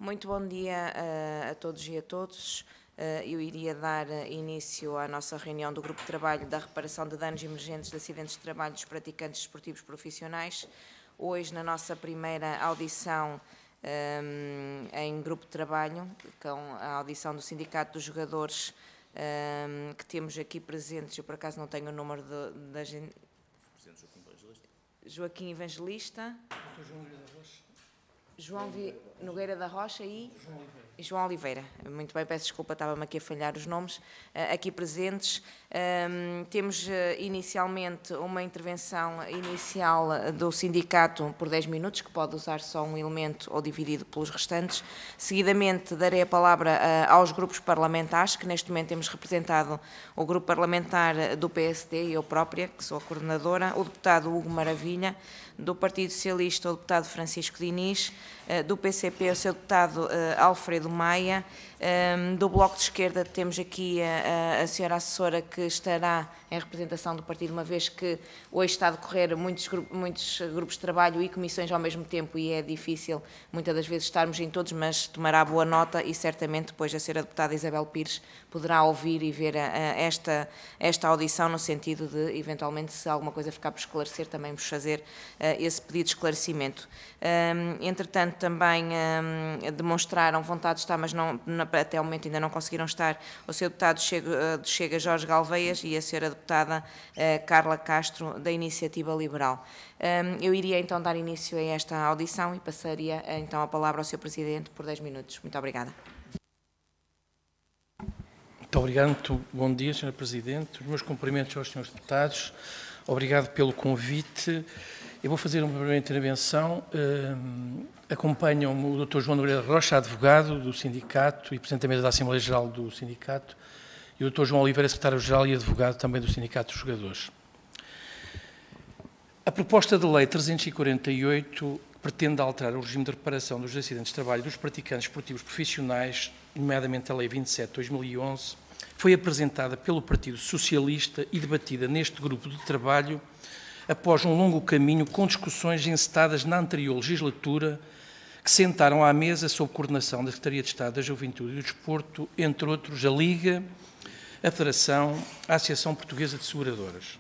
Muito bom dia a todos e a todos. Eu iria dar início à nossa reunião do Grupo de Trabalho da Reparação de Danos Emergentes de Acidentes de Trabalho dos Praticantes Desportivos Profissionais. Hoje, na nossa primeira audição em Grupo de Trabalho, com a audição do Sindicato dos Jogadores, que temos aqui presentes, eu por acaso não tenho o número da gente. Joaquim Evangelista. João Nogueira da Rocha e João Oliveira. Muito bem, peço desculpa, estava-me aqui a falhar os nomes. Aqui presentes. Temos inicialmente uma intervenção inicial do sindicato por 10 minutos, que pode usar só um elemento ou dividido pelos restantes. Seguidamente darei a palavra aos grupos parlamentares, que neste momento temos representado o grupo parlamentar do PSD e eu própria, que sou a coordenadora, o deputado Hugo Maravilha, do Partido Socialista, o deputado Francisco Diniz, do PCP, o seu deputado Alfredo Maia, do Bloco de Esquerda temos aqui a senhora assessora que estará em representação do partido, uma vez que hoje está a decorrer muitos grupos de trabalho e comissões ao mesmo tempo e é difícil muitas das vezes estarmos em todos, mas tomará boa nota e certamente depois a senhora deputada Isabel Pires poderá ouvir e ver esta audição no sentido de, eventualmente, se alguma coisa ficar por esclarecer, também vos fazer esse pedido de esclarecimento. Entretanto, também demonstraram vontade de estar, mas não, até ao momento ainda não conseguiram estar, o seu deputado Chega Jorge Galveias e a senhora deputada Carla Castro, da Iniciativa Liberal. Eu iria então dar início a esta audição e passaria então a palavra ao Sr. Presidente por 10 minutos. Muito obrigada. Muito obrigado, muito bom dia, Sra. Presidente. Os meus cumprimentos aos senhores deputados. Obrigado pelo convite. Eu vou fazer uma primeira intervenção. Acompanham-me o Dr. João Nogueira Rocha, advogado do sindicato e presidente da mesa da Assembleia Geral do sindicato, e o Dr. João Oliveira, secretário-geral e advogado também do Sindicato dos Jogadores. A proposta de lei 348 pretende alterar o regime de reparação dos acidentes de trabalho dos praticantes esportivos profissionais, nomeadamente a Lei 27/2011, foi apresentada pelo Partido Socialista e debatida neste grupo de trabalho após um longo caminho com discussões encetadas na anterior legislatura, que sentaram à mesa sob coordenação da Secretaria de Estado da Juventude e do Desporto, entre outros a Liga, a Federação, a Associação Portuguesa de Seguradoras.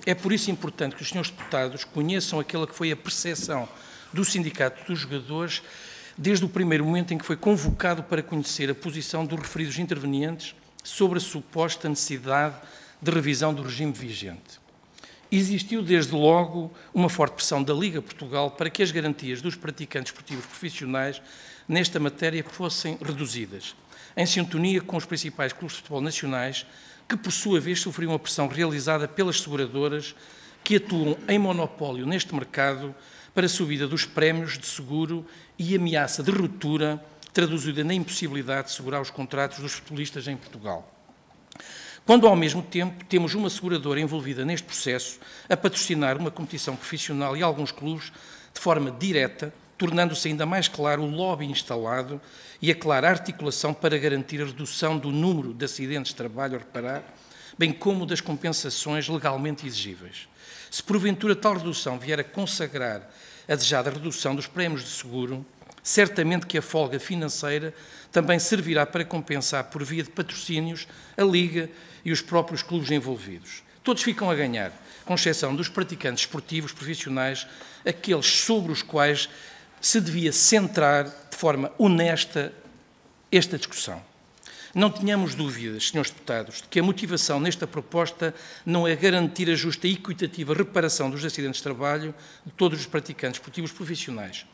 É por isso importante que os senhores deputados conheçam aquela que foi a percepção do Sindicato dos Jogadores desde o primeiro momento em que foi convocado para conhecer a posição dos referidos intervenientes sobre a suposta necessidade de revisão do regime vigente. Existiu, desde logo, uma forte pressão da Liga Portugal para que as garantias dos praticantes esportivos profissionais nesta matéria fossem reduzidas, em sintonia com os principais clubes de futebol nacionais, que, por sua vez, sofriam a pressão realizada pelas seguradoras que atuam em monopólio neste mercado para a subida dos prémios de seguro e ameaça de ruptura, traduzida na impossibilidade de segurar os contratos dos futebolistas em Portugal. Quando, ao mesmo tempo, temos uma seguradora envolvida neste processo a patrocinar uma competição profissional e alguns clubes de forma direta, tornando-se ainda mais claro o lobby instalado e a clara articulação para garantir a redução do número de acidentes de trabalho a reparar, bem como das compensações legalmente exigíveis. Se porventura tal redução vier a consagrar a desejada redução dos prémios de seguro, certamente que a folga financeira também servirá para compensar, por via de patrocínios, a Liga e os próprios clubes envolvidos. Todos ficam a ganhar, com exceção dos praticantes esportivos profissionais, aqueles sobre os quais se devia centrar de forma honesta esta discussão. Não tenhamos dúvidas, senhores deputados, de que a motivação nesta proposta não é garantir a justa e equitativa reparação dos acidentes de trabalho de todos os praticantes esportivos profissionais.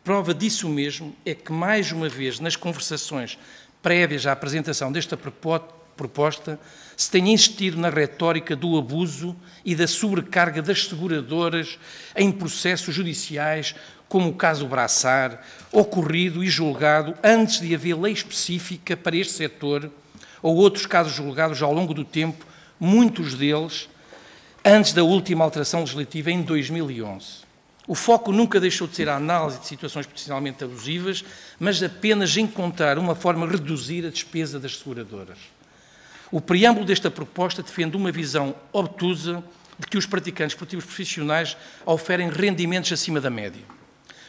Prova disso mesmo é que, mais uma vez, nas conversações prévias à apresentação desta proposta, se tem insistido na retórica do abuso e da sobrecarga das seguradoras em processos judiciais, como o caso Braçar, ocorrido e julgado antes de haver lei específica para este setor, ou outros casos julgados ao longo do tempo, muitos deles antes da última alteração legislativa em 2011. O foco nunca deixou de ser a análise de situações potencialmente abusivas, mas apenas encontrar uma forma de reduzir a despesa das seguradoras. O preâmbulo desta proposta defende uma visão obtusa de que os praticantes esportivos profissionais oferem rendimentos acima da média.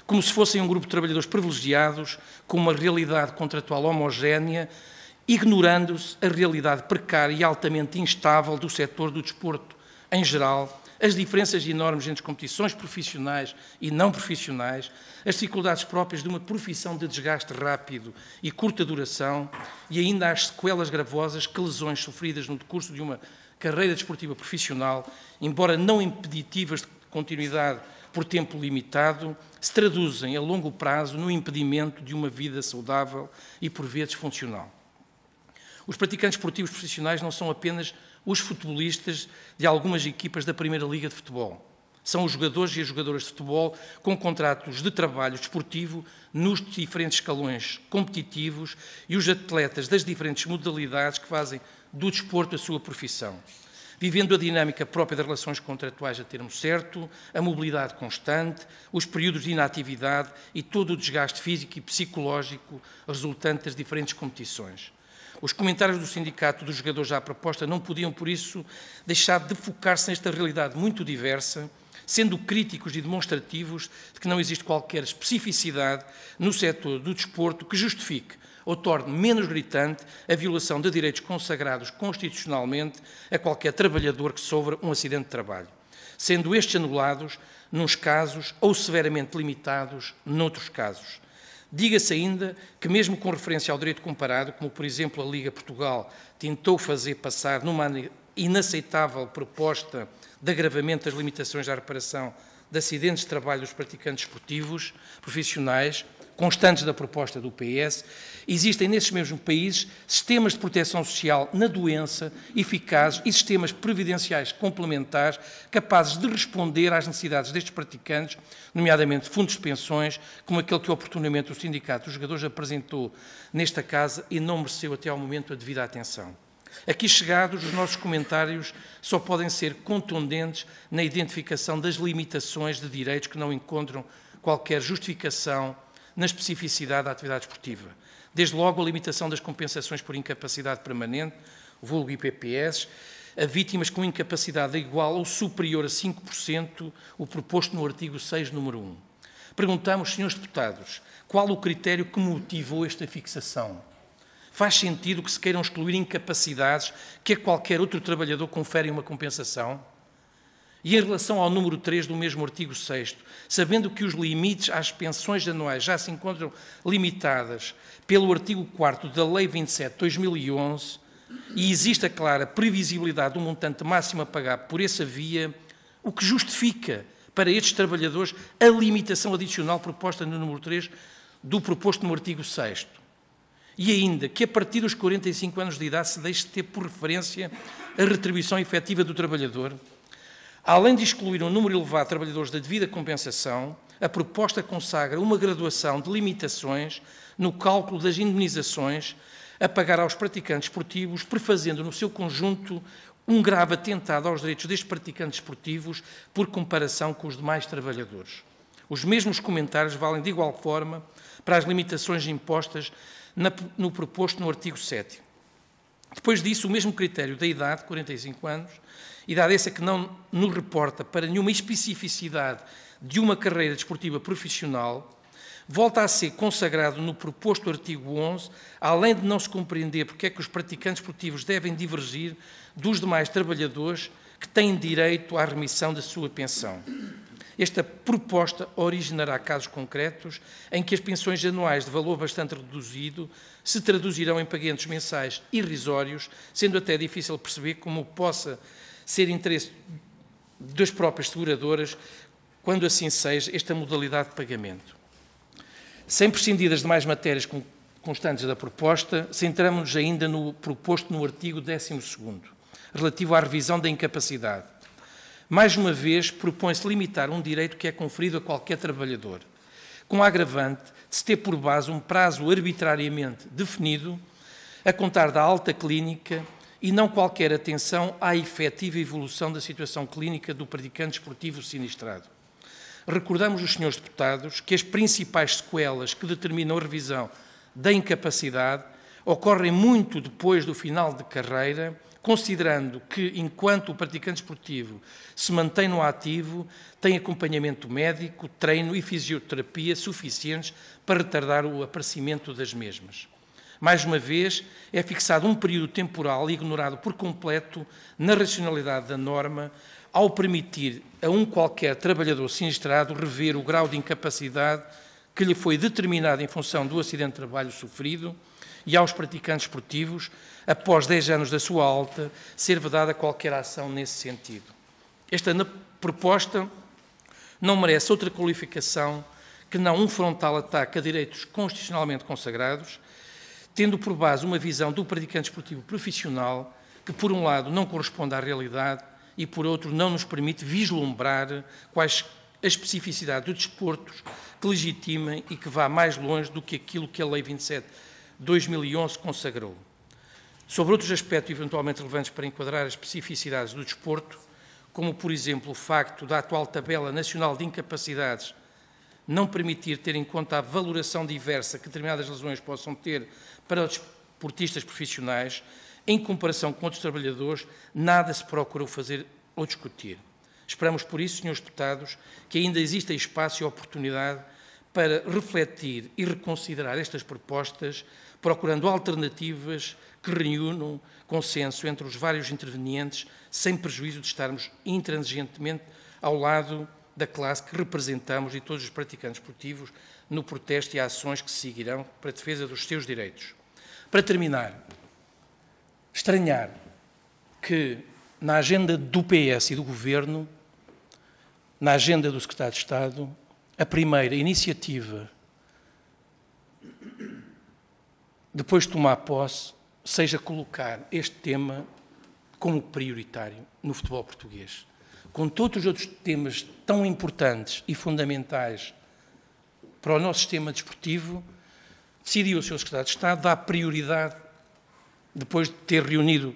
como se fossem um grupo de trabalhadores privilegiados, com uma realidade contratual homogénea, ignorando-se a realidade precária e altamente instável do setor do desporto em geral, as diferenças enormes entre competições profissionais e não profissionais, as dificuldades próprias de uma profissão de desgaste rápido e curta duração e ainda as sequelas gravosas que lesões sofridas no decurso de uma carreira desportiva profissional, embora não impeditivas de continuidade por tempo limitado, se traduzem a longo prazo no impedimento de uma vida saudável e, por vezes, funcional. Os praticantes esportivos profissionais não são apenas os futebolistas de algumas equipas da Primeira Liga de Futebol. São os jogadores e as jogadoras de futebol com contratos de trabalho desportivo nos diferentes escalões competitivos e os atletas das diferentes modalidades que fazem do desporto a sua profissão, vivendo a dinâmica própria das relações contratuais a termo certo, a mobilidade constante, os períodos de inatividade e todo o desgaste físico e psicológico resultante das diferentes competições. Os comentários do Sindicato dos Jogadores à proposta não podiam, por isso, deixar de focar-se nesta realidade muito diversa, sendo críticos e demonstrativos de que não existe qualquer especificidade no setor do desporto que justifique ou torne menos gritante a violação de direitos consagrados constitucionalmente a qualquer trabalhador que sofra um acidente de trabalho, sendo estes anulados nos casos ou severamente limitados noutros casos. Diga-se ainda que, mesmo com referência ao direito comparado, como por exemplo a Liga Portugal tentou fazer passar numa inaceitável proposta de agravamento das limitações à reparação de acidentes de trabalho dos praticantes esportivos profissionais, constantes da proposta do PS, existem nesses mesmos países sistemas de proteção social na doença eficazes e sistemas previdenciais complementares capazes de responder às necessidades destes praticantes, nomeadamente fundos de pensões, como aquele que oportunamente o Sindicato dos Jogadores apresentou nesta Casa e não mereceu até ao momento a devida atenção. Aqui chegados, os nossos comentários só podem ser contundentes na identificação das limitações de direitos que não encontram qualquer justificação na especificidade da atividade esportiva. Desde logo, a limitação das compensações por incapacidade permanente, vulgo IPPS, a vítimas com incapacidade igual ou superior a 5%, o proposto no artigo 6, número 1. Perguntamos, senhores deputados, qual o critério que motivou esta fixação? Faz sentido que se queiram excluir incapacidades que a qualquer outro trabalhador conferem uma compensação? E em relação ao número 3 do mesmo artigo 6º, sabendo que os limites às pensões anuais já se encontram limitadas pelo artigo 4º da Lei 27 de 2011 e existe a clara previsibilidade do montante máximo a pagar por essa via, o que justifica para estes trabalhadores a limitação adicional proposta no número 3 do proposto no artigo 6º. E ainda que a partir dos 45 anos de idade se deixe de ter por referência a retribuição efetiva do trabalhador. Além de excluir um número elevado de trabalhadores da devida compensação, a proposta consagra uma graduação de limitações no cálculo das indemnizações a pagar aos praticantes esportivos, prefazendo no seu conjunto um grave atentado aos direitos destes praticantes esportivos por comparação com os demais trabalhadores. Os mesmos comentários valem de igual forma para as limitações impostas no proposto no artigo 7º. Depois disso, o mesmo critério da idade, 45 anos, idade essa que não nos reporta para nenhuma especificidade de uma carreira desportiva profissional, volta a ser consagrado no proposto artigo 11, além de não se compreender porque é que os praticantes esportivos devem divergir dos demais trabalhadores que têm direito à remissão da sua pensão. Esta proposta originará casos concretos em que as pensões anuais de valor bastante reduzido se traduzirão em pagamentos mensais irrisórios, sendo até difícil perceber como possa ser interesse das próprias seguradoras, quando assim seja, esta modalidade de pagamento. Sem prescindir das demais matérias constantes da proposta, centramos-nos ainda no proposto no artigo 12º, relativo à revisão da incapacidade. Mais uma vez, propõe-se limitar um direito que é conferido a qualquer trabalhador, com a agravante de se ter por base um prazo arbitrariamente definido, a contar da alta clínica e não qualquer atenção à efetiva evolução da situação clínica do praticante esportivo sinistrado. Recordamos aos senhores deputados que as principais sequelas que determinam a revisão da incapacidade ocorrem muito depois do final de carreira, considerando que, enquanto o praticante esportivo se mantém no ativo, tem acompanhamento médico, treino e fisioterapia suficientes para retardar o aparecimento das mesmas. Mais uma vez, é fixado um período temporal ignorado por completo na racionalidade da norma, ao permitir a um qualquer trabalhador sinistrado rever o grau de incapacidade que lhe foi determinado em função do acidente de trabalho sofrido e aos praticantes esportivos, após 10 anos da sua alta, ser vedada qualquer ação nesse sentido. Esta proposta não merece outra qualificação que não um frontal ataque a direitos constitucionalmente consagrados, tendo por base uma visão do praticante esportivo profissional que, por um lado, não corresponde à realidade e, por outro, não nos permite vislumbrar quais as especificidades do desporto que legitimem e que vá mais longe do que aquilo que a Lei 27/2011 consagrou. Sobre outros aspectos eventualmente relevantes para enquadrar as especificidades do desporto, como, por exemplo, o facto da atual tabela nacional de incapacidades não permitir ter em conta a valoração diversa que determinadas lesões possam ter para os desportistas profissionais, em comparação com outros trabalhadores, nada se procurou fazer ou discutir. Esperamos, por isso, senhores deputados, que ainda exista espaço e oportunidade para refletir e reconsiderar estas propostas, procurando alternativas que reúnam consenso entre os vários intervenientes, sem prejuízo de estarmos intransigentemente ao lado da classe que representamos e todos os praticantes esportivos no protesto e ações que se seguirão para a defesa dos seus direitos. Para terminar, estranhar que na agenda do PS e do Governo, na agenda do Secretário de Estado, a primeira iniciativa, depois de tomar posse, seja colocar este tema como prioritário no futebol português. Com todos os outros temas tão importantes e fundamentais para o nosso sistema desportivo, decidiu o Sr. Secretário de Estado dar prioridade, depois de ter reunido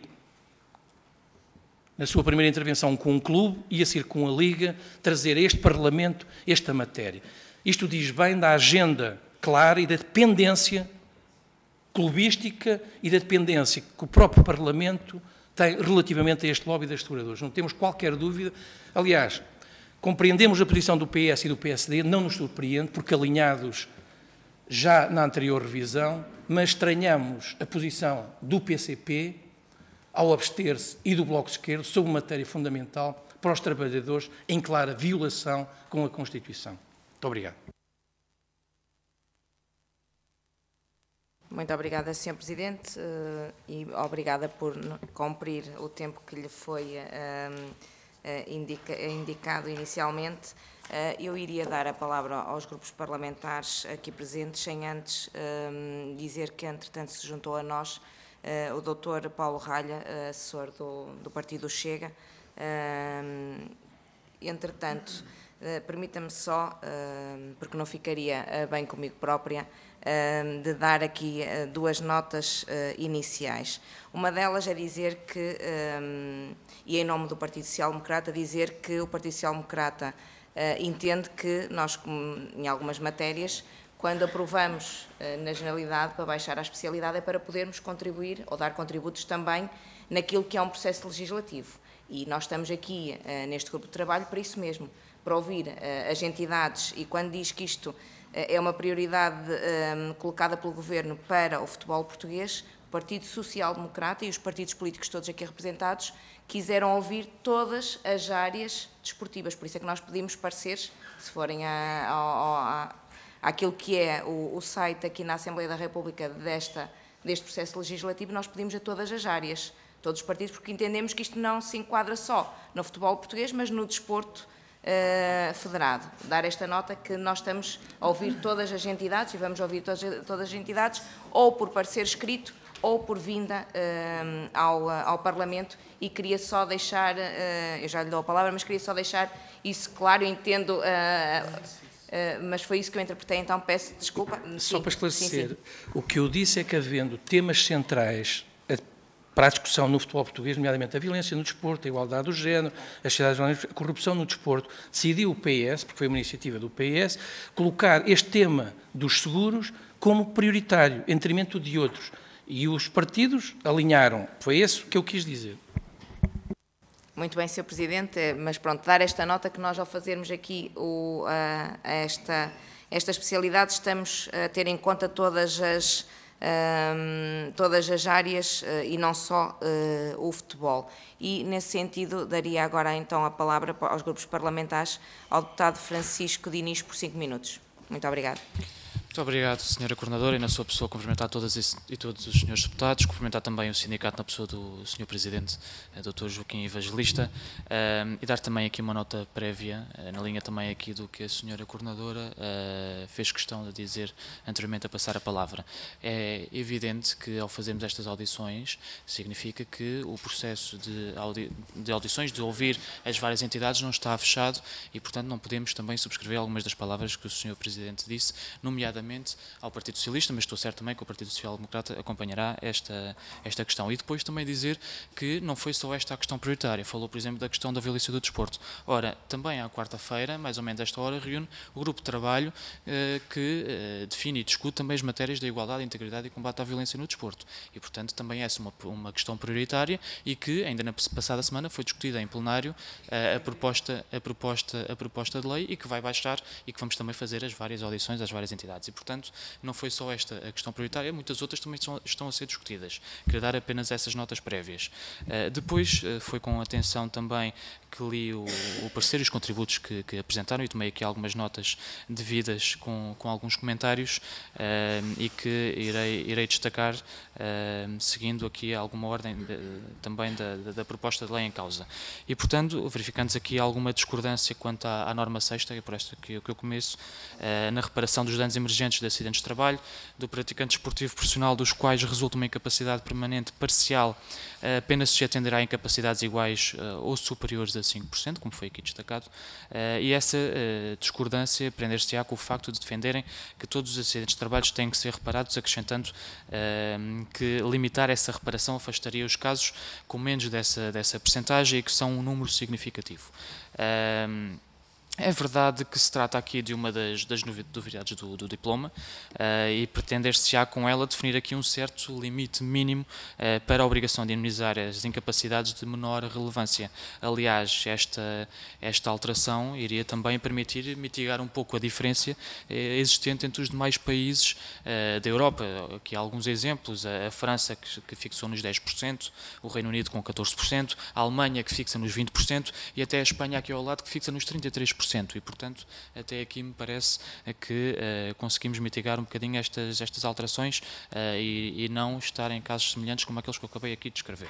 na sua primeira intervenção com um clube e a seguir com a Liga, trazer a este Parlamento esta matéria. Isto diz bem da agenda clara e da dependência clubística e da dependência que o próprio Parlamento tem relativamente a este lobby das seguradores. Não temos qualquer dúvida. Aliás, compreendemos a posição do PS e do PSD, não nos surpreende, porque alinhados já na anterior revisão, mas estranhamos a posição do PCP ao abster-se e do Bloco de Esquerda sobre matéria fundamental para os trabalhadores em clara violação com a Constituição. Muito obrigado. Muito obrigada, Sr. Presidente, e obrigada por cumprir o tempo que lhe foi indicado inicialmente. Eu iria dar a palavra aos grupos parlamentares aqui presentes, sem antes dizer que, entretanto, se juntou a nós o Dr. Paulo Ralha, assessor do Partido Chega. Entretanto, permita-me só, porque não ficaria bem comigo própria, de dar aqui duas notas iniciais. Uma delas é dizer que, e em nome do Partido Social Democrata, dizer que o Partido Social Democrata entende que nós, em algumas matérias, quando aprovamos na generalidade para baixar a especialidade, é para podermos contribuir ou dar contributos também naquilo que é um processo legislativo. E nós estamos aqui neste grupo de trabalho para isso mesmo, para ouvir as entidades, e quando diz que isto é uma prioridade colocada pelo Governo para o futebol português, o Partido Social Democrata e os partidos políticos todos aqui representados quiseram ouvir todas as áreas desportivas. Por isso é que nós pedimos pareceres, se forem àquilo que é o site aqui na Assembleia da República deste processo legislativo, nós pedimos a todas as áreas, todos os partidos, porque entendemos que isto não se enquadra só no futebol português, mas no desporto federado. Dar esta nota que nós estamos a ouvir todas as entidades, e vamos ouvir todas as entidades, ou por parecer escrito, ou por vinda ao Parlamento, e queria só deixar, eu já lhe dou a palavra, mas queria só deixar isso claro. Eu entendo, mas foi isso que eu interpretei, então peço desculpa. Só para esclarecer, o que eu disse é que, havendo temas centrais para a discussão no futebol português, nomeadamente a violência no desporto, a igualdade do género, a corrupção no desporto, decidiu o PS, porque foi uma iniciativa do PS, colocar este tema dos seguros como prioritário, em detrimento de outros. E os partidos alinharam. Foi isso que eu quis dizer. Muito bem, Sr. Presidente, mas pronto, dar esta nota que nós ao fazermos aqui esta especialidade estamos a ter em conta todas as áreas e não só o futebol. E, nesse sentido, daria agora então a palavra aos grupos parlamentares ao deputado Francisco Diniz por 5 minutos. Muito obrigada. Muito obrigado, Sra. Coordenadora, e na sua pessoa cumprimentar todas e todos os senhores deputados, cumprimentar também o sindicato na pessoa do Sr. Presidente, Dr. Joaquim Evangelista, e dar também aqui uma nota prévia, na linha também aqui do que a Sra. Coordenadora fez questão de dizer anteriormente a passar a palavra. É evidente que ao fazermos estas audições, significa que o processo de audições, de ouvir as várias entidades, não está fechado e, portanto, não podemos também subscrever algumas das palavras que o Sr. Presidente disse, nomeadamente ao Partido Socialista, mas estou certo também que o Partido Social Democrata acompanhará esta questão. E depois também dizer que não foi só esta a questão prioritária. Falou, por exemplo, da questão da violência do desporto. Ora, também à quarta-feira, mais ou menos a esta hora, reúne o grupo de trabalho que define e discute também as matérias da igualdade, integridade e combate à violência no desporto. E, portanto, também essa é uma questão prioritária e que, ainda na passada semana, foi discutida em plenário a proposta de lei e que vai baixar e que vamos também fazer as várias audições às várias entidades. E, portanto, não foi só esta a questão prioritária, muitas outras também estão a ser discutidas. Queria dar apenas essas notas prévias. Depois, foi com atenção também que li o parecer e os contributos que apresentaram e tomei aqui algumas notas devidas com alguns comentários e que irei destacar seguindo aqui alguma ordem também da proposta de lei em causa. E, portanto, verificando aqui alguma discordância quanto à norma 6ª, é por esta que eu começo, na reparação dos danos emergentes de acidentes de trabalho, do praticante desportivo profissional dos quais resulta uma incapacidade permanente parcial, apenas se atenderá a incapacidades iguais ou superiores a 5%, como foi aqui destacado, e essa discordância prender-se-á com o facto de defenderem que todos os acidentes de trabalho têm que ser reparados, acrescentando que limitar essa reparação afastaria os casos com menos dessa percentagem e que são um número significativo. É verdade que se trata aqui de uma das novidades do diploma e pretender-se-á com ela definir aqui um certo limite mínimo para a obrigação de indemnizar as incapacidades de menor relevância. Aliás, esta alteração iria também permitir mitigar um pouco a diferença existente entre os demais países da Europa. Aqui há alguns exemplos, a França que fixou nos 10%, o Reino Unido com 14%, a Alemanha que fixa nos 20% e até a Espanha aqui ao lado que fixa nos 33%. E, portanto, até aqui me parece que conseguimos mitigar um bocadinho estas alterações e não estar em casos semelhantes como aqueles que eu acabei aqui de descrever.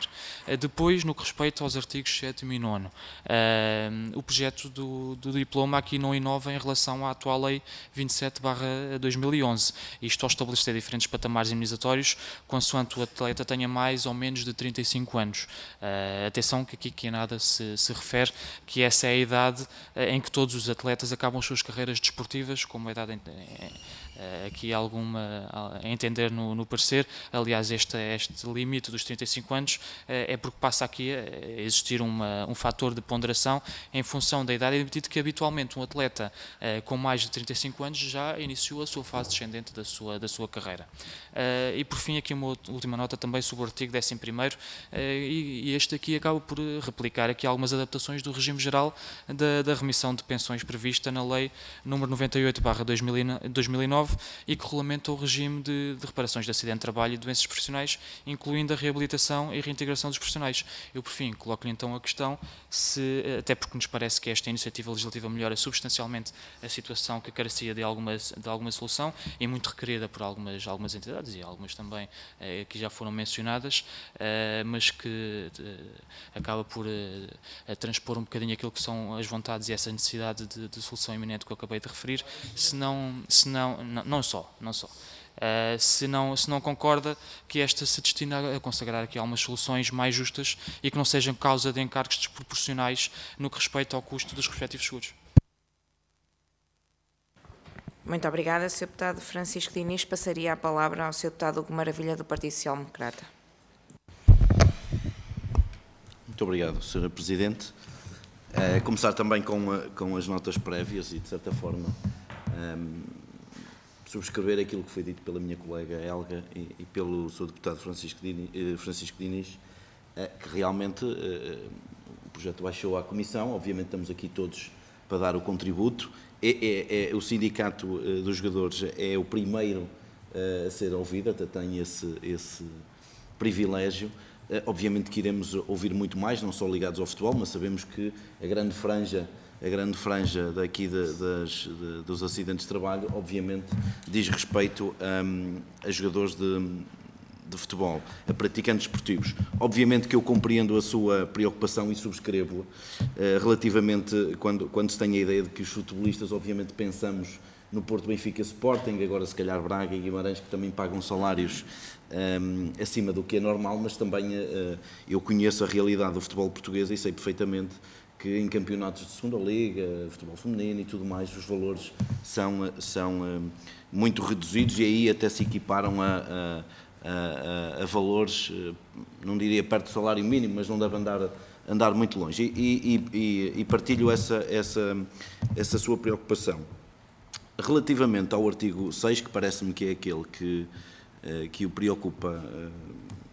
Depois, no que respeita aos artigos 7º e 9º, o projeto do diploma aqui não inova em relação à atual Lei 27/2011, isto ao estabelecer diferentes patamares indemnizatórios, consoante o atleta tenha mais ou menos de 35 anos. Atenção que aqui que nada se refere que essa é a idade em que todos os atletas acabam as suas carreiras desportivas, como a idade aqui alguma a entender no parecer. Aliás, este limite dos 35 anos é porque passa aqui a existir um fator de ponderação em função da idade, admitido que habitualmente um atleta com mais de 35 anos já iniciou a sua fase descendente da sua carreira. E por fim aqui uma última nota também sobre o artigo 11º, e este aqui acaba por replicar aqui algumas adaptações do regime geral da remissão de pensões prevista na Lei nº 98/2009 e que regulamenta o regime de reparações de acidente de trabalho e doenças profissionais, incluindo a reabilitação e reintegração dos profissionais. Eu, por fim, coloco-lhe então a questão, até porque nos parece que esta iniciativa legislativa melhora substancialmente a situação que carecia de alguma solução e muito requerida por algumas entidades e algumas também que já foram mencionadas, mas que acaba por transpor um bocadinho aquilo que são as vontades e essa necessidade de solução iminente que eu acabei de referir, se não concorda que esta se destina a consagrar aqui algumas soluções mais justas e que não sejam causa de encargos desproporcionais no que respeita ao custo dos respectivos seguros. Muito obrigada, Sr. Deputado Francisco Diniz. Passaria a palavra ao Sr. Deputado Hugo Maravilha, do Partido Social Democrata. Muito obrigado, Sra. Presidente. Começar também com as notas prévias e, de certa forma, subscrever aquilo que foi dito pela minha colega Helga e pelo Sr. Deputado Francisco Diniz, que realmente o projeto baixou à Comissão. Obviamente estamos aqui todos para dar o contributo. O Sindicato dos Jogadores é o primeiro a ser ouvido, até tem esse privilégio. Obviamente que iremos ouvir muito mais, não só ligados ao futebol, mas sabemos que a grande franja daqui dos acidentes de trabalho, obviamente, diz respeito a jogadores de futebol, a praticantes esportivos. Obviamente que eu compreendo a sua preocupação e subscrevo relativamente quando se tem a ideia de que os futebolistas, obviamente pensamos no Porto, Benfica, Sporting, agora se calhar Braga e Guimarães, que também pagam salários acima do que é normal, mas também eu conheço a realidade do futebol português e sei perfeitamente que em campeonatos de segunda liga, futebol feminino e tudo mais, os valores são muito reduzidos e aí até se equiparam a valores, não diria perto do salário mínimo, mas não deve andar muito longe. E partilho essa sua preocupação. Relativamente ao artigo 6, que parece-me que é aquele que o preocupa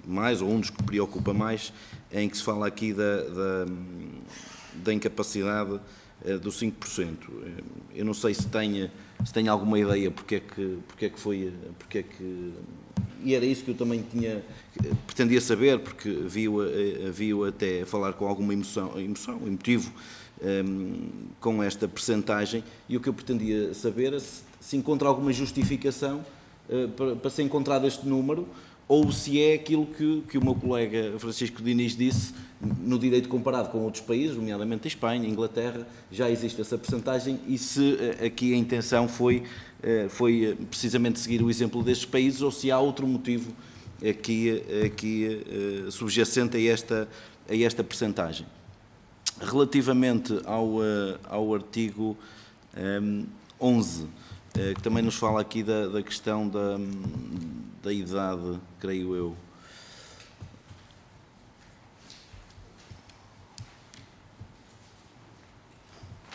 mais, ou um dos que preocupa mais, em que se fala aqui da incapacidade do 5%. Eu não sei se tem alguma ideia porque é que e era isso que eu também pretendia saber, porque vi-o até falar com alguma emotivo com esta percentagem, e o que eu pretendia saber é se encontra alguma justificação para ser encontrado este número, ou se é aquilo que o meu colega Francisco Diniz disse, no direito comparado com outros países, nomeadamente a Espanha, a Inglaterra, já existe essa percentagem, e se aqui a intenção foi precisamente seguir o exemplo destes países, ou se há outro motivo aqui subjacente a esta percentagem. Relativamente ao artigo 11, que também nos fala aqui da questão da idade, creio eu.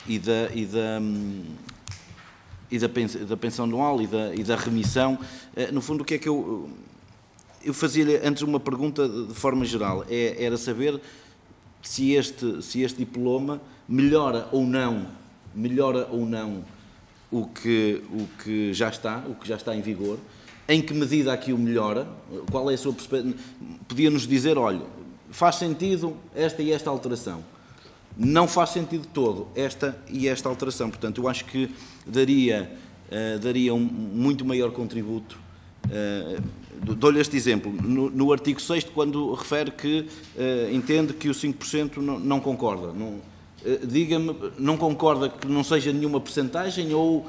E da pensão anual e da remissão. No fundo, o que é que eu fazia-lhe antes uma pergunta de forma geral, era saber se este diploma melhora ou não o que já está em vigor, em que medida aqui o melhora, qual é a sua perspectiva? Podia-nos dizer, olha, faz sentido esta e esta alteração, não faz sentido todo esta e esta alteração. Portanto, eu acho que daria um muito maior contributo. Dou-lhe este exemplo, no artigo 6º, quando refere que entende que o 5% não concorda. Diga-me, não concorda que não seja nenhuma percentagem ou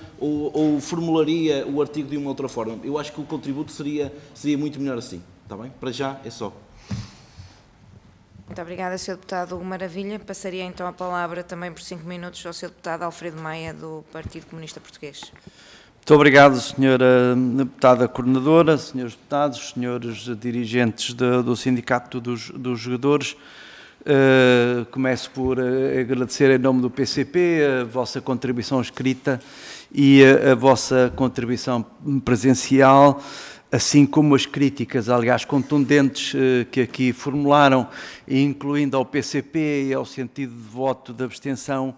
formularia o artigo de uma outra forma? Eu acho que o contributo seria muito melhor assim. Está bem? Para já é só. Muito obrigada, Sr. Deputado Hugo Maravilha. Passaria então a palavra também por 5 minutos ao Sr. Deputado Alfredo Maia, do Partido Comunista Português. Muito obrigado, Sra. Deputada Coordenadora, Srs. Deputados, Srs. Dirigentes do Sindicato dos Jogadores. Começo por agradecer em nome do PCP a vossa contribuição escrita e a vossa contribuição presencial, assim como as críticas, aliás, contundentes que aqui formularam, incluindo ao PCP e ao sentido de voto de abstenção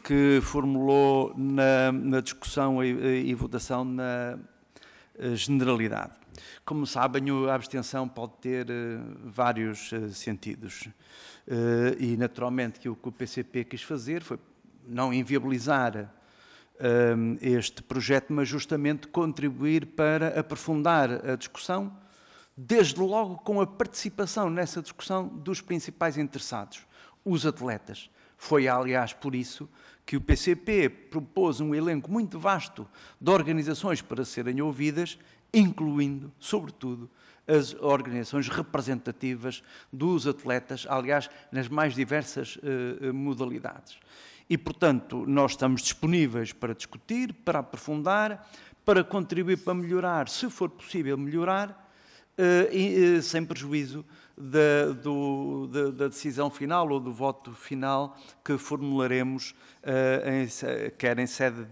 que formulou na discussão e votação na generalidade. Como sabem, a abstenção pode ter vários sentidos. E, naturalmente, que o que o PCP quis fazer foi não inviabilizar este projeto, mas justamente contribuir para aprofundar a discussão, desde logo com a participação nessa discussão dos principais interessados, os atletas. Foi, aliás, por isso que o PCP propôs um elenco muito vasto de organizações para serem ouvidas, incluindo, sobretudo, as organizações representativas dos atletas, aliás, nas mais diversas modalidades. E, portanto, nós estamos disponíveis para discutir, para aprofundar, para contribuir para melhorar, se for possível melhorar, sem prejuízo da decisão final ou do voto final que formularemos quer em sede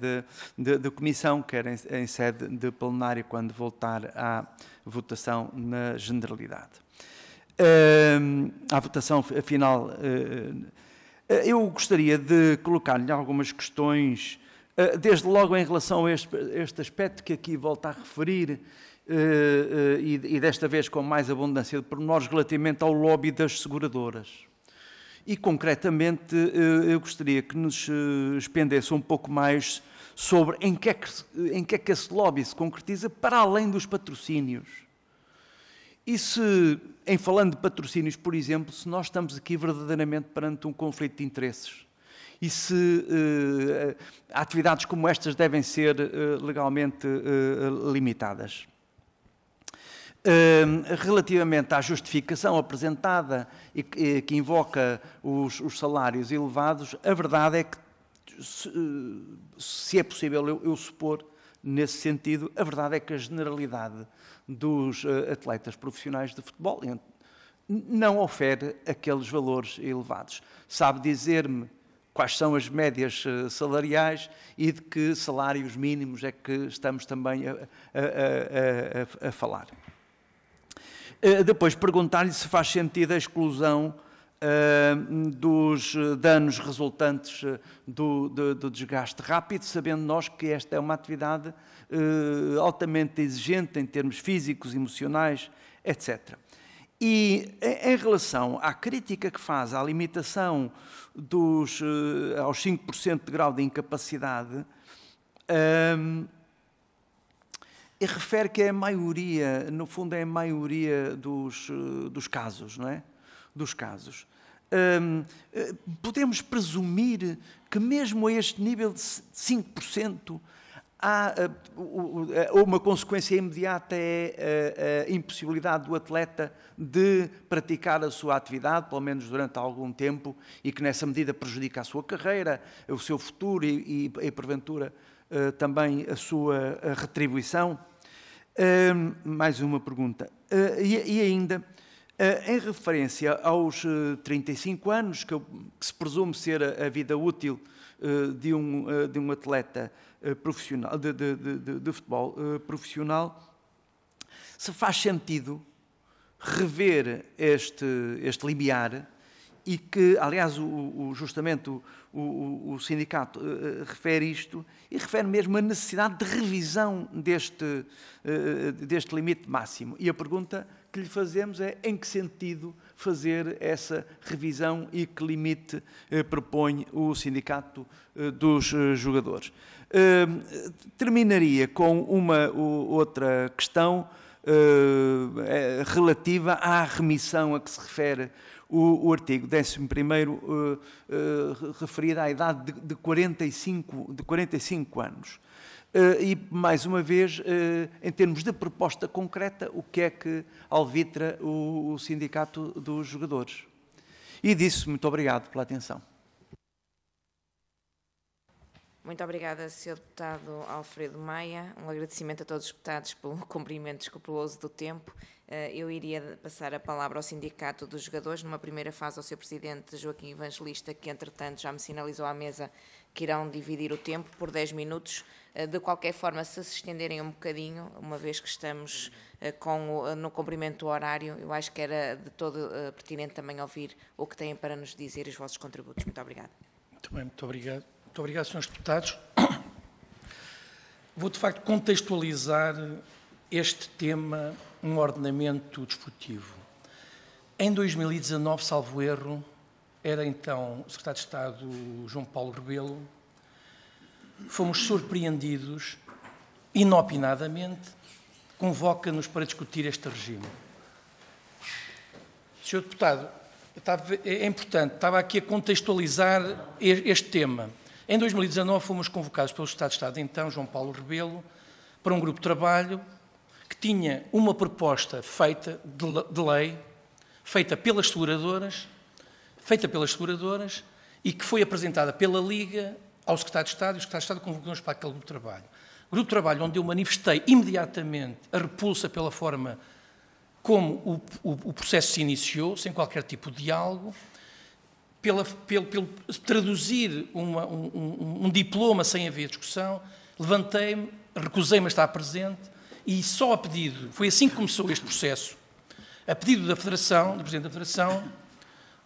de comissão, quer em sede de plenário, quando voltar à votação na generalidade. À votação final, eu gostaria de colocar-lhe algumas questões, desde logo em relação a este aspecto que aqui volto a referir, e desta vez com mais abundância de pormenores, relativamente ao lobby das seguradoras. E, concretamente, eu gostaria que nos expendesse um pouco mais sobre em que é que esse lobby se concretiza para além dos patrocínios. E se, em falando de patrocínios, por exemplo, se nós estamos aqui verdadeiramente perante um conflito de interesses, e se atividades como estas devem ser legalmente limitadas. Relativamente à justificação apresentada e que invoca os salários elevados, a verdade é que, se é possível eu supor, nesse sentido, a verdade é que a generalidade dos atletas profissionais de futebol não ofere aqueles valores elevados. Sabe dizer-me quais são as médias salariais e de que salários mínimos é que estamos também a falar. Depois, perguntar-lhe se faz sentido a exclusão dos danos resultantes do desgaste rápido, sabendo nós que esta é uma atividade altamente exigente em termos físicos, emocionais, etc. E em relação à crítica que faz à limitação aos 5% de grau de incapacidade, e refere que é a maioria, no fundo é a maioria dos casos, não é? Dos casos. Podemos presumir que mesmo a este nível de 5% há uma consequência imediata, é a impossibilidade do atleta de praticar a sua atividade, pelo menos durante algum tempo, e que nessa medida prejudica a sua carreira, o seu futuro e porventura, também a sua retribuição. Mais uma pergunta. E ainda, em referência aos 35 anos, que se presume ser a vida útil de um atleta profissional, de futebol profissional, se faz sentido rever este limiar, e que, aliás, justamente o sindicato refere isto, e refere mesmo a necessidade de revisão deste limite máximo. E a pergunta que lhe fazemos é em que sentido fazer essa revisão e que limite propõe o sindicato dos jogadores. Terminaria com uma outra questão relativa à remissão a que se refere o artigo 11º, referido à idade de 45 anos. E, mais uma vez, em termos de proposta concreta, o que é que alvitra o Sindicato dos Jogadores? E disso, muito obrigado pela atenção. Muito obrigada, Sr. Deputado Alfredo Maia. Um agradecimento a todos os deputados pelo cumprimento escrupuloso do tempo. Eu iria passar a palavra ao Sindicato dos Jogadores, numa primeira fase ao Sr. Presidente Joaquim Evangelista, que entretanto já me sinalizou à mesa que irão dividir o tempo por 10 minutos. De qualquer forma, se estenderem um bocadinho, uma vez que estamos no cumprimento do horário, eu acho que era de todo pertinente também ouvir o que têm para nos dizer os vossos contributos. Muito obrigada. Muito bem, muito obrigado. Muito obrigado, Srs. Deputados. Vou, de facto, contextualizar este tema no ordenamento desportivo. Em 2019, salvo erro, era então o Secretário de Estado João Paulo Rebelo, fomos surpreendidos, inopinadamente, convoca-nos para discutir este regime. Sr. Deputado, é importante, estava aqui a contextualizar este tema. Em 2019 fomos convocados pelo Secretário de Estado, então, João Paulo Rebelo, para um grupo de trabalho que tinha uma proposta feita de lei, feita pelas seguradoras, e que foi apresentada pela Liga ao Secretário de Estado, e o Secretário de Estado convocou-nos para aquele grupo de trabalho. Grupo de trabalho onde eu manifestei imediatamente a repulsa pela forma como o processo se iniciou, sem qualquer tipo de diálogo, pelo traduzir um diploma sem haver discussão, levantei-me, recusei-me a estar presente e só a pedido, foi assim que começou este processo, a pedido da Federação, do Presidente da Federação,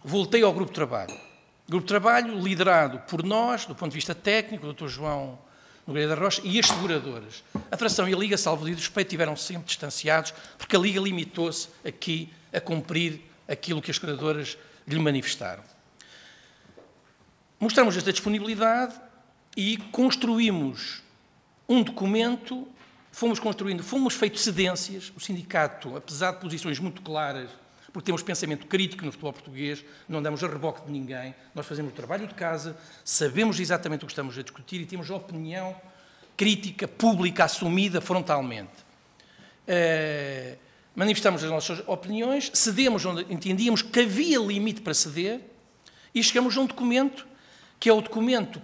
voltei ao Grupo de Trabalho. Grupo de Trabalho liderado por nós, do ponto de vista técnico, o Dr. João Nogueira da Rocha e as seguradoras. A Federação e a Liga, salvo devido respeito, estiveram sempre distanciados, porque a Liga limitou-se aqui a cumprir aquilo que as seguradoras lhe manifestaram. Mostramos esta disponibilidade e construímos um documento, fomos feito cedências, o sindicato, apesar de posições muito claras, porque temos pensamento crítico no futebol português, não damos a reboque de ninguém, nós fazemos o trabalho de casa, sabemos exatamente o que estamos a discutir e temos a opinião crítica, pública, assumida frontalmente. Manifestamos as nossas opiniões, cedemos onde entendíamos que havia limite para ceder e chegamos a um documento que é o documento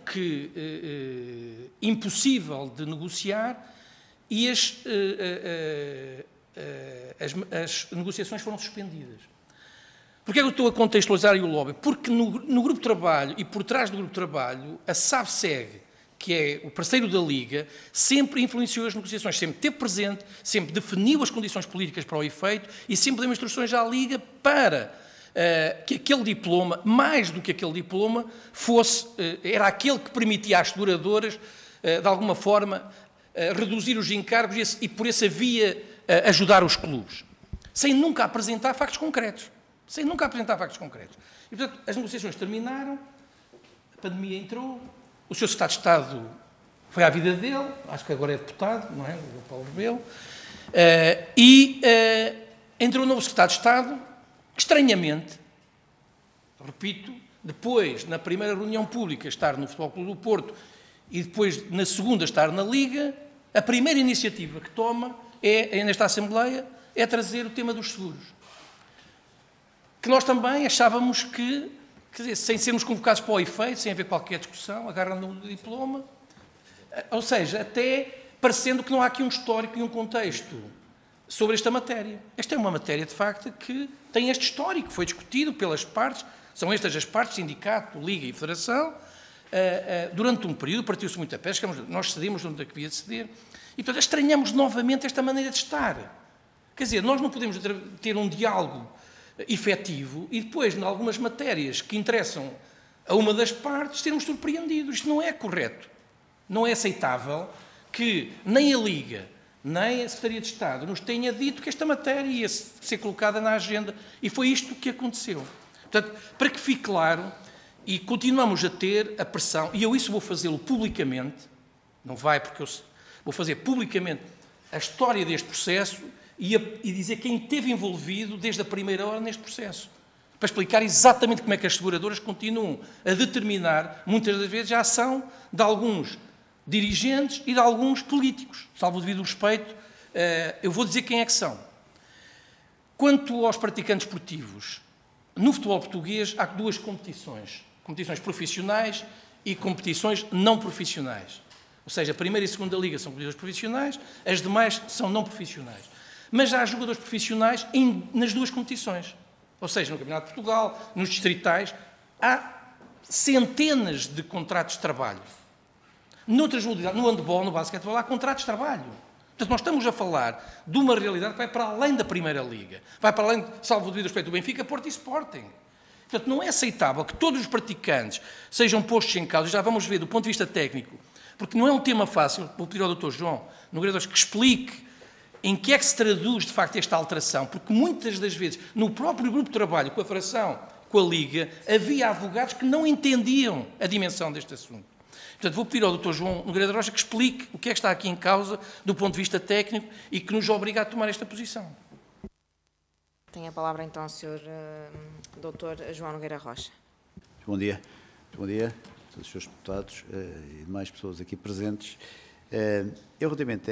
impossível de negociar e as negociações foram suspendidas. Porquê é que eu estou a contextualizar o lobby? Porque no Grupo de Trabalho e por trás do Grupo de Trabalho, a SABSEG, que é o parceiro da Liga, sempre influenciou as negociações, sempre esteve presente, sempre definiu as condições políticas para o efeito e sempre deu instruções à Liga para que aquele diploma, mais do que aquele diploma, era aquele que permitia às seguradoras, de alguma forma, reduzir os encargos e por essa via ajudar os clubes, sem nunca apresentar factos concretos. E, portanto, as negociações terminaram, a pandemia entrou, o Sr. Secretário de Estado foi à vida dele, acho que agora é deputado, não é? O Paulo Rebelo, entrou um novo Secretário de Estado, que estranhamente, repito, depois, na primeira reunião pública, estar no Futebol Clube do Porto e depois, na segunda, estar na Liga, a primeira iniciativa que toma nesta Assembleia é trazer o tema dos seguros. Que nós também achávamos que, quer dizer, sem sermos convocados para o efeito, sem haver qualquer discussão, agarrando o diploma, ou seja, até parecendo que não há aqui um histórico e um contexto sobre esta matéria. Esta é uma matéria, de facto, que tem este histórico, foi discutido pelas partes, são estas as partes, sindicato, Liga e Federação, durante um período, partiu-se muito a pé, nós cedemos onde havia de ceder, e, portanto, estranhamos novamente esta maneira de estar. Quer dizer, nós não podemos ter um diálogo efetivo e depois, em algumas matérias que interessam a uma das partes, sermos surpreendidos. Isto não é correto. Não é aceitável que nem a Liga, nem a Secretaria de Estado nos tenha dito que esta matéria ia ser colocada na agenda. E foi isto que aconteceu. Portanto, para que fique claro, e continuamos a ter a pressão, e eu isso vou fazê-lo publicamente, não vai porque eu vou fazer publicamente a história deste processo e dizer quem esteve envolvido desde a primeira hora neste processo, para explicar exatamente como é que as seguradoras continuam a determinar, muitas das vezes, a ação de alguns dirigentes e de alguns políticos. Salvo o devido respeito, eu vou dizer quem é que são. Quanto aos praticantes esportivos, no futebol português há duas competições. Competições profissionais e competições não profissionais. Ou seja, a primeira e a segunda liga são competições profissionais, as demais são não profissionais. Mas já há jogadores profissionais nas duas competições. Ou seja, no Campeonato de Portugal, nos distritais, há centenas de contratos de trabalho. Noutras modalidades, no handball, no basquetebol, há contratos de trabalho. Portanto, nós estamos a falar de uma realidade que vai para além da Primeira Liga. Vai para além, salvo o devido respeito, do Benfica, Porto e Sporting. Portanto, não é aceitável que todos os praticantes sejam postos em causa. Já vamos ver do ponto de vista técnico, porque não é um tema fácil. Vou pedir ao Dr. João Nogueira que explique em que é que se traduz, de facto, esta alteração, porque muitas das vezes, no próprio grupo de trabalho, com a Federação, com a Liga, havia advogados que não entendiam a dimensão deste assunto. Portanto, vou pedir ao Dr. João Nogueira da Rocha que explique o que é que está aqui em causa, do ponto de vista técnico, e que nos obriga a tomar esta posição. Tem a palavra, então, o Sr. Dr. João Nogueira Rocha. Bom dia. Bom dia a todos os senhores deputados e demais pessoas aqui presentes. Eu, relativamente,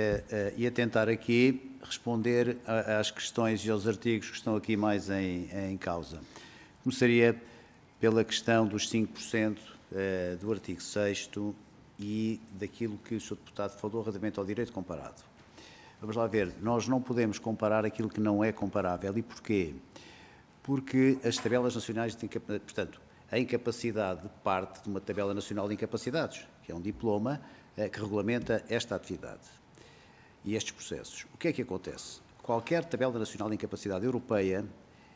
ia tentar aqui responder às questões e aos artigos que estão aqui mais em causa. Começaria pela questão dos 5% do artigo 6º e daquilo que o Sr. Deputado falou relativamente ao direito comparado. vamos lá ver, nós não podemos comparar aquilo que não é comparável. E porquê? Porque as tabelas nacionais de incapacidade, portanto, a incapacidade parte de uma tabela nacional de incapacidades, que é um diploma que regulamenta esta atividade e estes processos. O que é que acontece? Qualquer tabela nacional de incapacidade europeia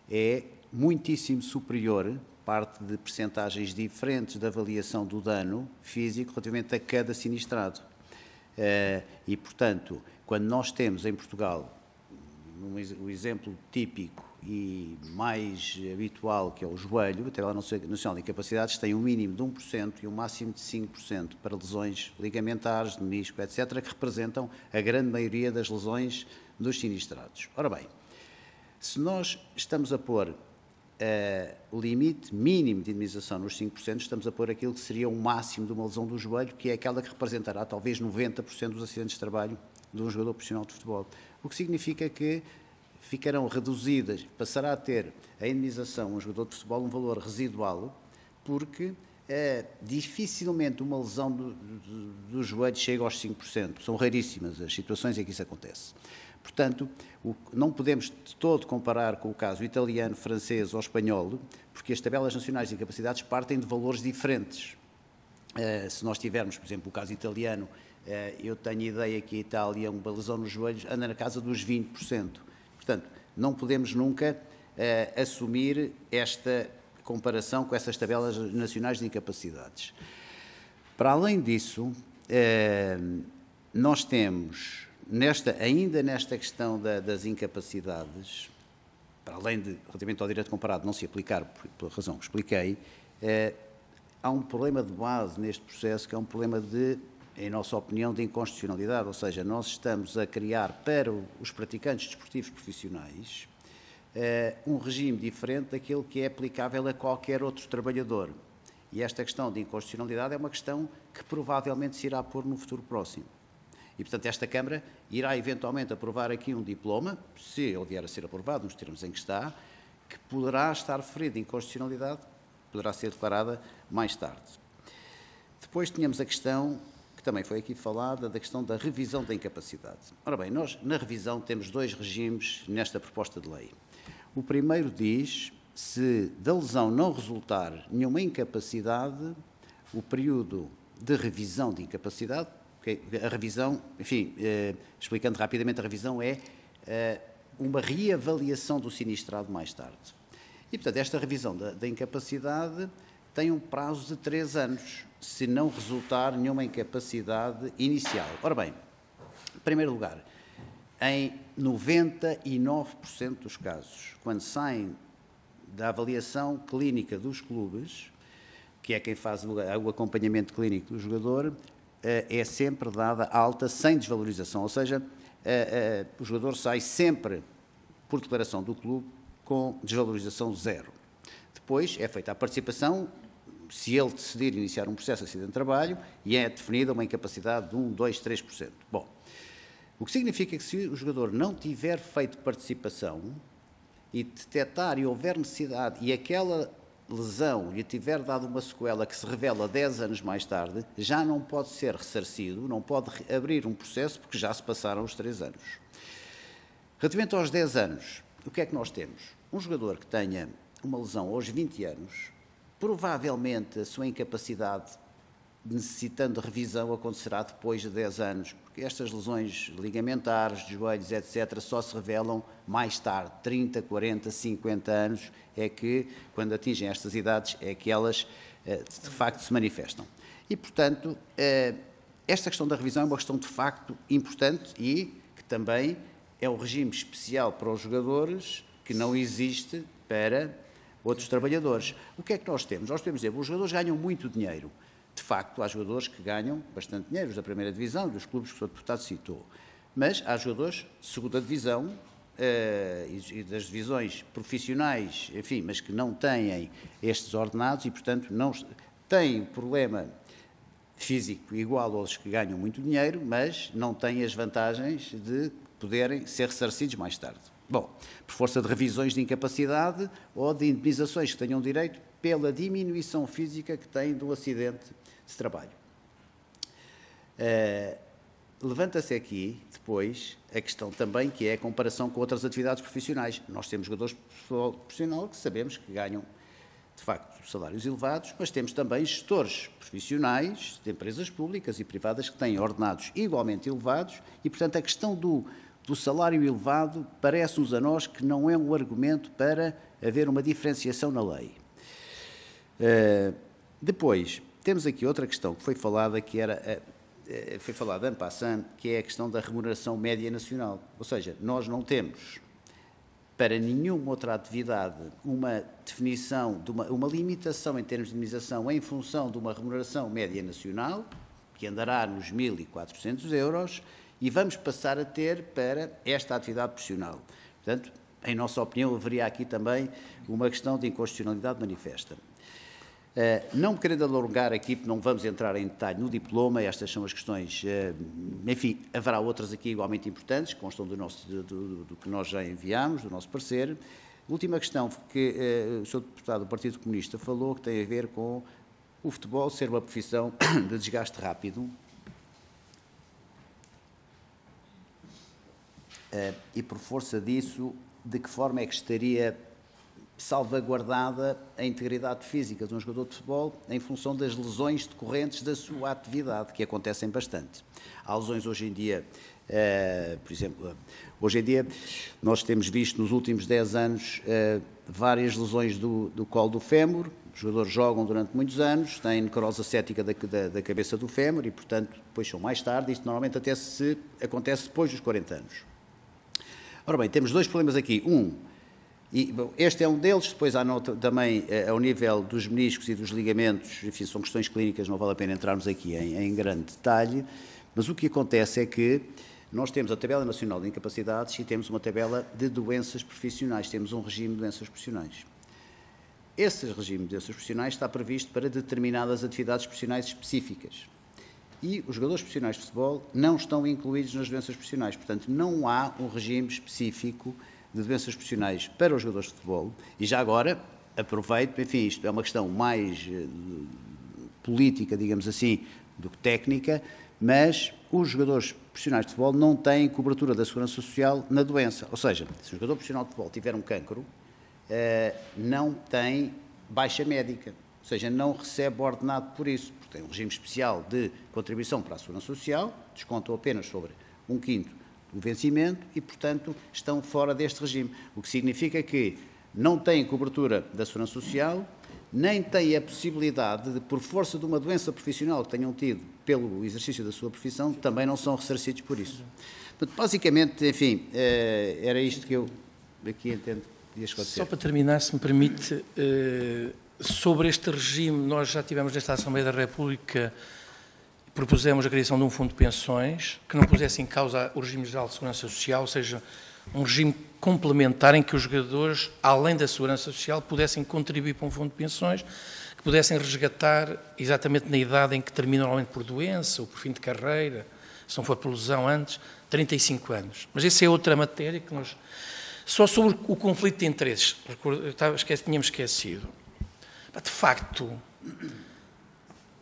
é muitíssimo superior, parte de percentagens diferentes da avaliação do dano físico relativamente a cada sinistrado. E, portanto, quando nós temos em Portugal o exemplo típico e mais habitual, que é o joelho, a tabela nacional de incapacidades tem um mínimo de 1% e um máximo de 5% para lesões ligamentares, de menisco, etc., que representam a grande maioria das lesões dos sinistrados. Ora bem, se nós estamos a pôr o limite mínimo de indemnização nos 5%, estamos a pôr aquilo que seria o máximo de uma lesão do joelho, que é aquela que representará talvez 90% dos acidentes de trabalho de um jogador profissional de futebol. O que significa que ficarão reduzidas, passará a ter a indemnização um jogador de futebol um valor residual, porque dificilmente uma lesão do joelho chega aos 5%. São raríssimas as situações em que isso acontece. Portanto, não podemos de todo comparar com o caso italiano, francês ou espanhol, porque as tabelas nacionais de incapacidades partem de valores diferentes. Se nós tivermos, por exemplo, o caso italiano, eu tenho ideia que a Itália, uma lesão nos joelhos, anda na casa dos 20%. Portanto, não podemos nunca assumir esta comparação com essas tabelas nacionais de incapacidades. Para além disso, nós temos, ainda nesta questão das incapacidades, para além de, relativamente ao direito comparado, não se aplicar, pela razão que expliquei, há um problema de base neste processo, que é um problema de, em nossa opinião, de inconstitucionalidade, ou seja, nós estamos a criar para os praticantes desportivos profissionais um regime diferente daquele que é aplicável a qualquer outro trabalhador. E esta questão de inconstitucionalidade é uma questão que provavelmente se irá pôr no futuro próximo. E, portanto, esta Câmara irá eventualmente aprovar aqui um diploma, se ele vier a ser aprovado, nos termos em que está, que poderá estar referido de inconstitucionalidade, poderá ser declarada mais tarde. Depois tínhamos a questão, que também foi aqui falada, da questão da revisão da incapacidade. Ora bem, nós na revisão temos dois regimes nesta proposta de lei. O primeiro diz, se da lesão não resultar nenhuma incapacidade, o período de revisão de incapacidade, a revisão, enfim, explicando rapidamente, a revisão é uma reavaliação do sinistrado mais tarde. E, portanto, esta revisão da incapacidade tem um prazo de 3 anos, se não resultar nenhuma incapacidade inicial. Ora bem, em primeiro lugar, em 99% dos casos, quando saem da avaliação clínica dos clubes, que é quem faz o acompanhamento clínico do jogador, é sempre dada alta sem desvalorização, ou seja, o jogador sai sempre, por declaração do clube, com desvalorização zero. Depois é feita a participação, se ele decidir iniciar um processo de acidente de trabalho, e é definida uma incapacidade de 1, 2, 3%. Bom, o que significa que se o jogador não tiver feito participação e detectar e houver necessidade e aquela lesão lhe tiver dado uma sequela que se revela 10 anos mais tarde, já não pode ser ressarcido, não pode abrir um processo porque já se passaram os 3 anos. Relativamente aos 10 anos, o que é que nós temos? Um jogador que tenha uma lesão aos 20 anos, provavelmente a sua incapacidade necessitando de revisão acontecerá depois de 10 anos, porque estas lesões ligamentares, de joelhos, etc., só se revelam mais tarde, 30, 40, 50 anos, é que, quando atingem estas idades, é que elas, de facto, se manifestam. E, portanto, esta questão da revisão é uma questão, de facto, importante e que também é um regime especial para os jogadores que não existe para outros trabalhadores. O que é que nós temos? Nós temos, os jogadores ganham muito dinheiro. De facto, há jogadores que ganham bastante dinheiro, os da primeira divisão, dos clubes que o Sr. Deputado citou. Mas há jogadores de segunda divisão e das divisões profissionais, enfim, mas que não têm estes ordenados e, portanto, não têm problema físico igual aos que ganham muito dinheiro, mas não têm as vantagens de poderem ser ressarcidos mais tarde. Bom, por força de revisões de incapacidade ou de indemnizações que tenham direito pela diminuição física que têm do acidente de trabalho. levanta-se aqui, depois, a questão também que é a comparação com outras atividades profissionais. Nós temos jogadores de futebol profissional que sabemos que ganham, de facto, salários elevados, mas temos também gestores profissionais de empresas públicas e privadas que têm ordenados igualmente elevados e, portanto, a questão do salário elevado parece-nos a nós que não é um argumento para haver uma diferenciação na lei. Depois, temos aqui outra questão que foi falada, que era... foi falado en passant, que é a questão da remuneração média nacional. Ou seja, nós não temos, para nenhuma outra atividade, uma definição, uma limitação em termos de indemnização em função de uma remuneração média nacional, que andará nos 1.400 euros, e vamos passar a ter para esta atividade profissional. Portanto, em nossa opinião, haveria aqui também uma questão de inconstitucionalidade manifesta. Não me querendo alongar aqui, porque não vamos entrar em detalhe no diploma, estas são as questões, enfim, haverá outras aqui igualmente importantes, que constam do que nós já enviámos, do nosso parecer. Última questão que o Sr. Deputado do Partido Comunista falou, que tem a ver com o futebol ser uma profissão de desgaste rápido. E por força disso, de que forma é que estaria salvaguardada a integridade física de um jogador de futebol em função das lesões decorrentes da sua atividade, que acontecem bastante. Há lesões hoje em dia, por exemplo, hoje em dia nós temos visto nos últimos 10 anos várias lesões do colo do fémur. Os jogadores jogam durante muitos anos, têm necrose acética da cabeça do fémur e, portanto, depois são mais tarde. Isto normalmente até acontece depois dos 40 anos. Ora bem, temos dois problemas aqui. E, bom, este é um deles, depois há também ao nível dos meniscos e dos ligamentos, enfim, são questões clínicas, não vale a pena entrarmos aqui em grande detalhe, mas o que acontece é que nós temos a Tabela Nacional de Incapacidades e temos uma tabela de doenças profissionais, temos um regime de doenças profissionais. Esse regime de doenças profissionais está previsto para determinadas atividades profissionais específicas. E os jogadores profissionais de futebol não estão incluídos nas doenças profissionais, portanto, não há um regime específico de doenças profissionais para os jogadores de futebol. E já agora, aproveito, enfim, isto é uma questão mais política, digamos assim, do que técnica, mas os jogadores profissionais de futebol não têm cobertura da Segurança Social na doença. Ou seja, se um jogador profissional de futebol tiver um cancro, não tem baixa médica, ou seja, não recebe ordenado por isso, porque tem um regime especial de contribuição para a Segurança Social, descontam apenas sobre 1/5 do vencimento e, portanto, estão fora deste regime, o que significa que não têm cobertura da Segurança Social, nem têm a possibilidade de, por força de uma doença profissional que tenham tido pelo exercício da sua profissão, também não são ressarcidos por isso. Portanto, basicamente, enfim, era isto que eu aqui entendo de esclarecer. Só para terminar, se me permite, sobre este regime, nós já tivemos nesta Assembleia da República, propusemos a criação de um fundo de pensões que não pusesse em causa o regime geral de segurança social, ou seja, um regime complementar em que os jogadores, além da segurança social, pudessem contribuir para um fundo de pensões, que pudessem resgatar exatamente na idade em que terminam, normalmente por doença ou por fim de carreira, se não for por lesão antes, 35 anos. Mas essa é outra matéria que nós... Só sobre o conflito de interesses, tínhamos esquecido. De facto,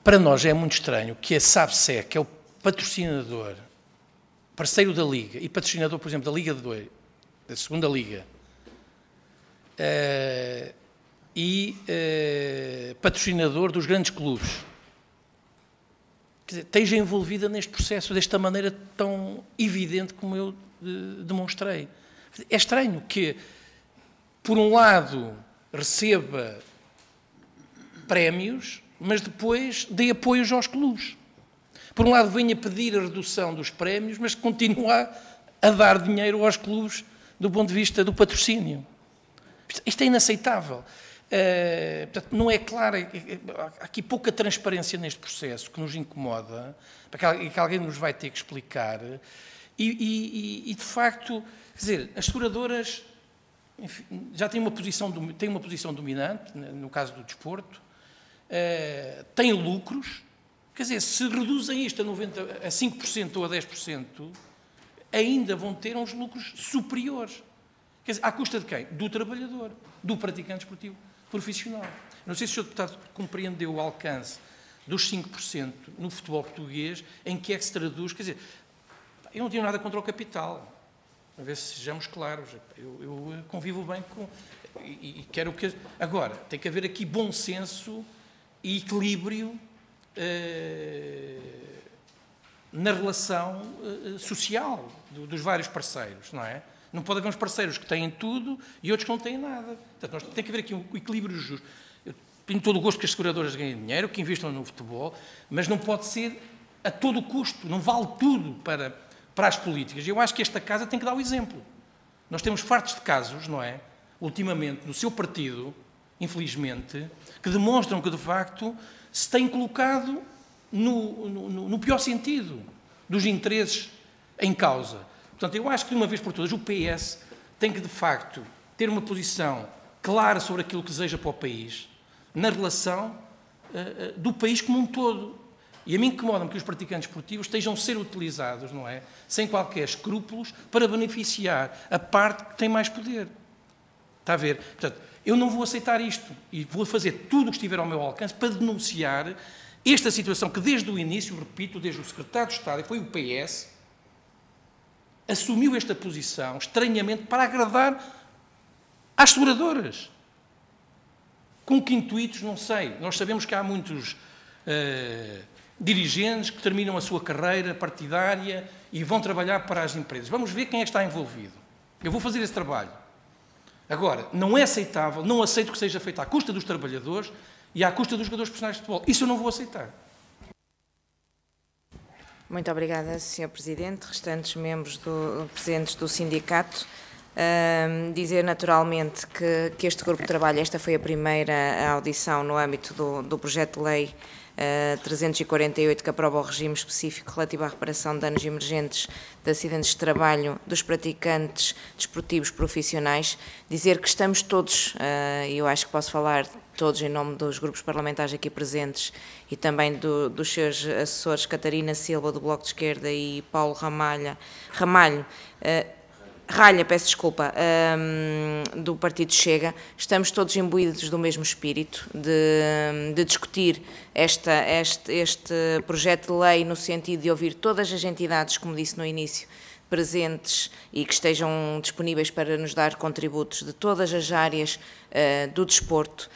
para nós é muito estranho que a SABSEC, que é o patrocinador, parceiro da Liga e patrocinador, por exemplo, da Liga 2, da segunda Liga, e patrocinador dos grandes clubes, quer dizer, esteja envolvida neste processo desta maneira tão evidente como eu demonstrei. É estranho que, por um lado, receba prémios, mas depois dê apoios aos clubes. Por um lado, venha pedir a redução dos prémios, mas continua a dar dinheiro aos clubes do ponto de vista do patrocínio. Isto é inaceitável. Portanto, não é claro, há aqui pouca transparência neste processo que nos incomoda, que alguém nos vai ter que explicar. E de facto, quer dizer, as seguradoras, enfim, já têm uma posição dominante, no caso do desporto, têm lucros, quer dizer, se reduzem isto a 5% ou a 10%, ainda vão ter uns lucros superiores. Quer dizer, à custa de quem? Do trabalhador, do praticante esportivo profissional. Não sei se o Sr. Deputado compreendeu o alcance dos 5% no futebol português, em que é que se traduz, quer dizer, eu não tenho nada contra o capital. A ver se sejamos claros. Eu convivo bem com... E quero que... Agora, tem que haver aqui bom senso e equilíbrio na relação social dos vários parceiros, não é? Não pode haver uns parceiros que têm tudo e outros que não têm nada. Portanto, tem que haver aqui um equilíbrio justo. Eu tenho todo o gosto que as seguradoras ganhem dinheiro, que investam no futebol, mas não pode ser a todo o custo, não vale tudo para as políticas. Eu acho que esta Casa tem que dar o exemplo. Nós temos fartos de casos, não é? Ultimamente, no seu partido, infelizmente, que demonstram que, de facto, se tem colocado no pior sentido dos interesses em causa. Portanto, eu acho que, de uma vez por todas, o PS tem que, de facto, ter uma posição clara sobre aquilo que deseja para o país, na relação do país como um todo. E a mim incomoda-me que os praticantes esportivos estejam a ser utilizados, não é? Sem qualquer escrúpulos, para beneficiar a parte que tem mais poder. Está a ver? Portanto, eu não vou aceitar isto e vou fazer tudo o que estiver ao meu alcance para denunciar esta situação que, desde o início, repito, desde o secretário de Estado, e foi o PS, assumiu esta posição, estranhamente, para agradar às seguradoras. Com que intuitos, não sei. Nós sabemos que há muitos dirigentes que terminam a sua carreira partidária e vão trabalhar para as empresas. Vamos ver quem é que está envolvido. Eu vou fazer esse trabalho. Agora, não é aceitável, não aceito que seja feito à custa dos trabalhadores e à custa dos jogadores profissionais de futebol. Isso eu não vou aceitar. Muito obrigada, Sr. Presidente. Restantes membros presentes do sindicato. Dizer naturalmente que este grupo de trabalho, esta foi a primeira audição no âmbito do projeto de lei 348, que aprova o regime específico relativo à reparação de danos emergentes de acidentes de trabalho dos praticantes desportivos profissionais. Dizer que estamos todos, e eu acho que posso falar todos em nome dos grupos parlamentares aqui presentes e também dos seus assessores Catarina Silva, do Bloco de Esquerda, e Paulo Ralha, peço desculpa, do Partido Chega, estamos todos imbuídos do mesmo espírito de discutir este projeto de lei no sentido de ouvir todas as entidades, como disse no início, presentes e que estejam disponíveis para nos dar contributos de todas as áreas do desporto.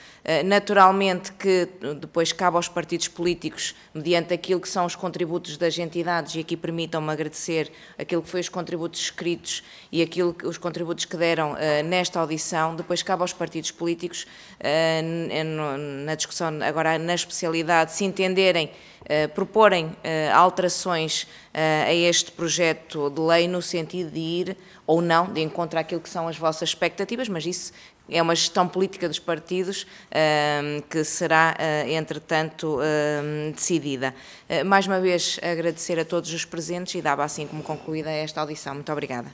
Naturalmente que depois cabe aos partidos políticos, mediante aquilo que são os contributos das entidades, e aqui permitam-me agradecer aquilo que foi os contributos escritos e os contributos que deram nesta audição, depois cabe aos partidos políticos, na discussão agora na especialidade, se entenderem, proporem alterações a este projeto de lei no sentido de ir ou não de encontro àquilo que são as vossas expectativas, mas isso é uma gestão política dos partidos que será, entretanto, decidida. Mais uma vez, agradecer a todos os presentes e dava assim como concluída esta audição. Muito obrigada.